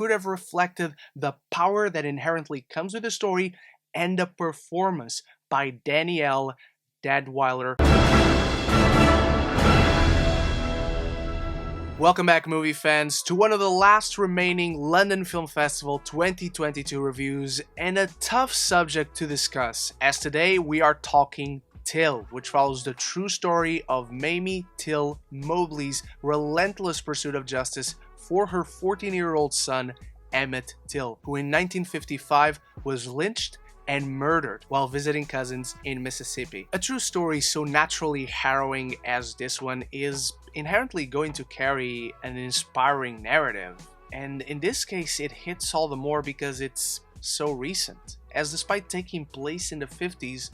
could have reflected the power that inherently comes with the story and the performance by Danielle Deadwyler. Welcome back, movie fans, to one of the last remaining London Film Festival 2022 reviews, and a tough subject to discuss, as today we are talking Till, which follows the true story of Mamie Till Mobley's relentless pursuit of justice for her 14-year-old son, Emmett Till, who in 1955 was lynched and murdered while visiting cousins in Mississippi. A true story so naturally harrowing as this one is inherently going to carry an inspiring narrative, and in this case it hits all the more because it's so recent, as despite taking place in the 50s,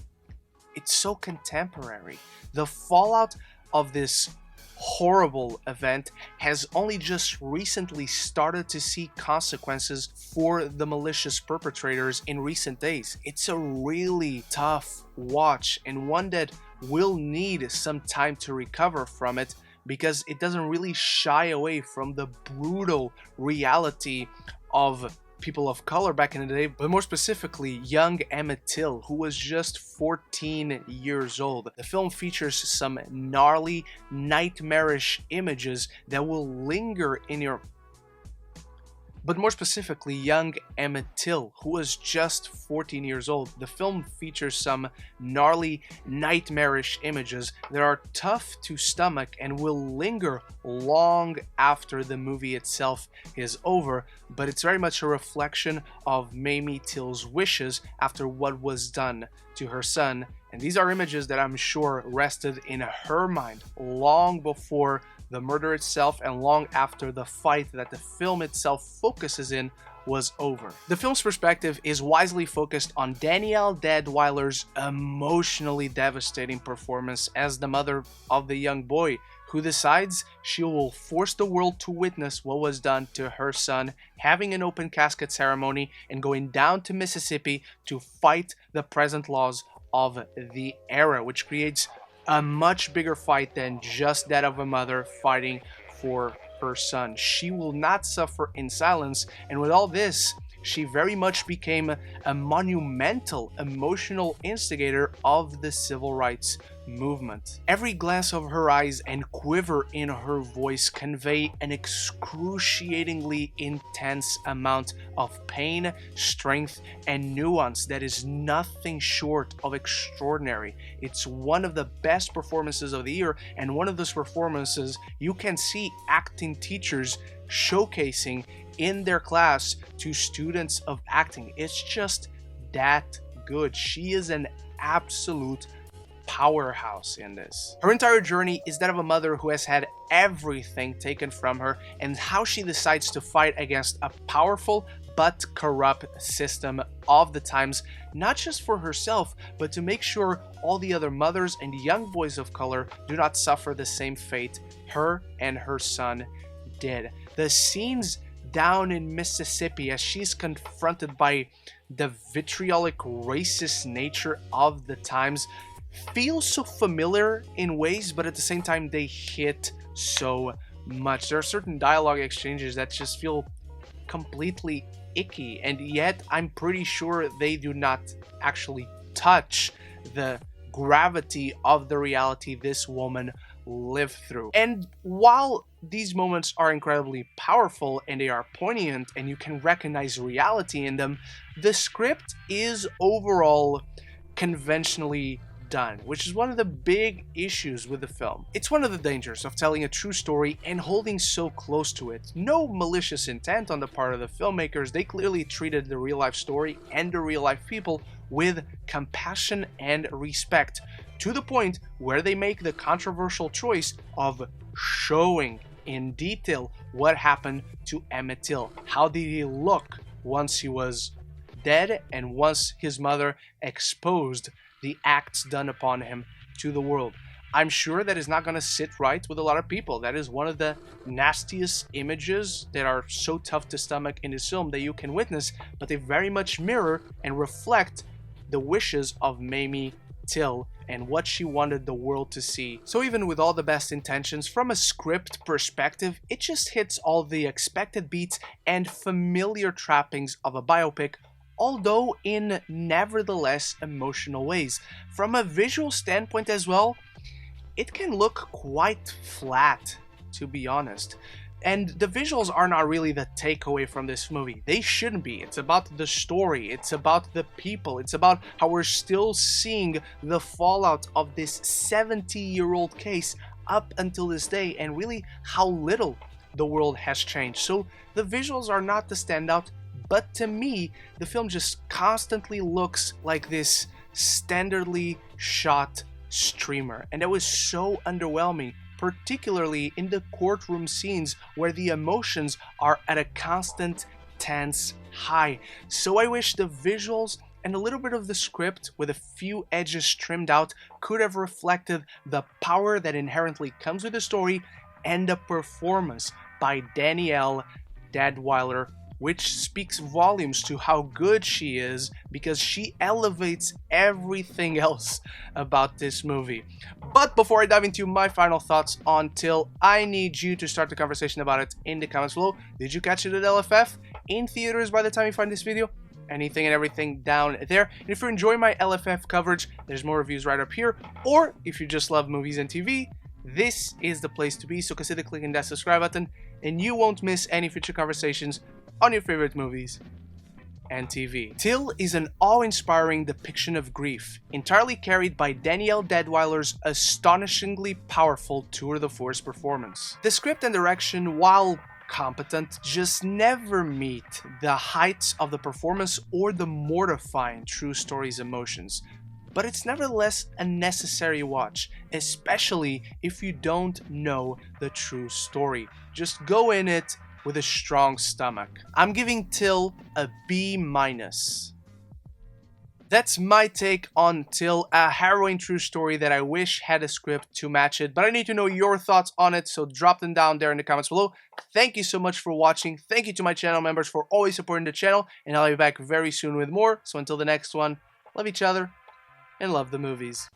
it's so contemporary. The fallout of this horrible event has only just recently started to see consequences for the malicious perpetrators in recent days. It's a really tough watch, and one that will need some time to recover from it, because it doesn't really shy away from the brutal reality of people of color back in the day, but more specifically young Emmett Till, who was just 14 years old. The film features some gnarly, nightmarish images that will linger in your... But more specifically, young Emmett Till, who was just 14 years old. The film features some gnarly, nightmarish images that are tough to stomach and will linger long after the movie itself is over, but it's very much a reflection of Mamie Till's wishes after what was done to her son. And these are images that I'm sure rested in her mind long before the murder itself and long after the fight that the film itself focuses in was over. The film's perspective is wisely focused on Danielle Deadwyler's emotionally devastating performance as the mother of the young boy, who decides she will force the world to witness what was done to her son, having an open casket ceremony and going down to Mississippi to fight the present laws of the era, which creates a much bigger fight than just that of a mother fighting for her son. She will not suffer in silence, and with all this, she very much became a monumental emotional instigator of the civil rights movement. Every glance of her eyes and quiver in her voice convey an excruciatingly intense amount of pain, strength, and nuance that is nothing short of extraordinary. It's one of the best performances of the year, and one of those performances you can see acting teachers showcasing in their class to students of acting. It's just that good. She is an absolute powerhouse in this. Her entire journey is that of a mother who has had everything taken from her, and how she decides to fight against a powerful but corrupt system of the times, not just for herself, but to make sure all the other mothers and young boys of color do not suffer the same fate her and her son did. The scenes down in Mississippi as she's confronted by the vitriolic racist nature of the times feel so familiar in ways, but at the same time they hit so much. There are certain dialogue exchanges that just feel completely icky, and yet I'm pretty sure they do not actually touch the gravity of the reality this woman lived through. And while these moments are incredibly powerful and they are poignant and you can recognize reality in them, the script is overall conventionally done, which is one of the big issues with the film. It's one of the dangers of telling a true story and holding so close to it. No malicious intent on the part of the filmmakers. They clearly treated the real life story and the real life people with compassion and respect, to the point where they make the controversial choice of showing in detail what happened to Emmett Till. How did he look once he was dead and once his mother exposed the acts done upon him to the world. I'm sure that is not going to sit right with a lot of people. That is one of the nastiest images that are so tough to stomach in this film that you can witness, but they very much mirror and reflect the wishes of Mamie Till and what she wanted the world to see. So even with all the best intentions, from a script perspective, it just hits all the expected beats and familiar trappings of a biopic, although in nevertheless emotional ways. From a visual standpoint as well, it can look quite flat, to be honest. And the visuals are not really the takeaway from this movie. They shouldn't be. It's about the story, it's about the people, it's about how we're still seeing the fallout of this 70-year-old case up until this day, and really how little the world has changed. So the visuals are not the standout, but to me, the film just constantly looks like this standardly shot streamer, and it was so underwhelming, particularly in the courtroom scenes where the emotions are at a constant tense high. So I wish the visuals and a little bit of the script, with a few edges trimmed out, could have reflected the power that inherently comes with the story and the performance by Danielle Deadwyler, which speaks volumes to how good she is, because she elevates everything else about this movie. But before I dive into my final thoughts on Till, I need you to start the conversation about it in the comments below. Did you catch it at LFF? In theaters by the time you find this video? Anything and everything down there. And if you're enjoying my LFF coverage, there's more reviews right up here. Or if you just love movies and TV, this is the place to be. So consider clicking that subscribe button and you won't miss any future conversations on your favorite movies and TV. Till is an awe-inspiring depiction of grief, entirely carried by Danielle Deadwyler's astonishingly powerful tour de force performance. The script and direction, while competent, just never meet the heights of the performance or the mortifying true story's emotions. But it's nevertheless a necessary watch, especially if you don't know the true story. Just go in it with a strong stomach. I'm giving Till a B-. That's my take on Till, a harrowing true story that I wish had a script to match it, but I need to know your thoughts on it, so drop them down there in the comments below. Thank you so much for watching. Thank you to my channel members for always supporting the channel, and I'll be back very soon with more. So until the next one, love each other and love the movies.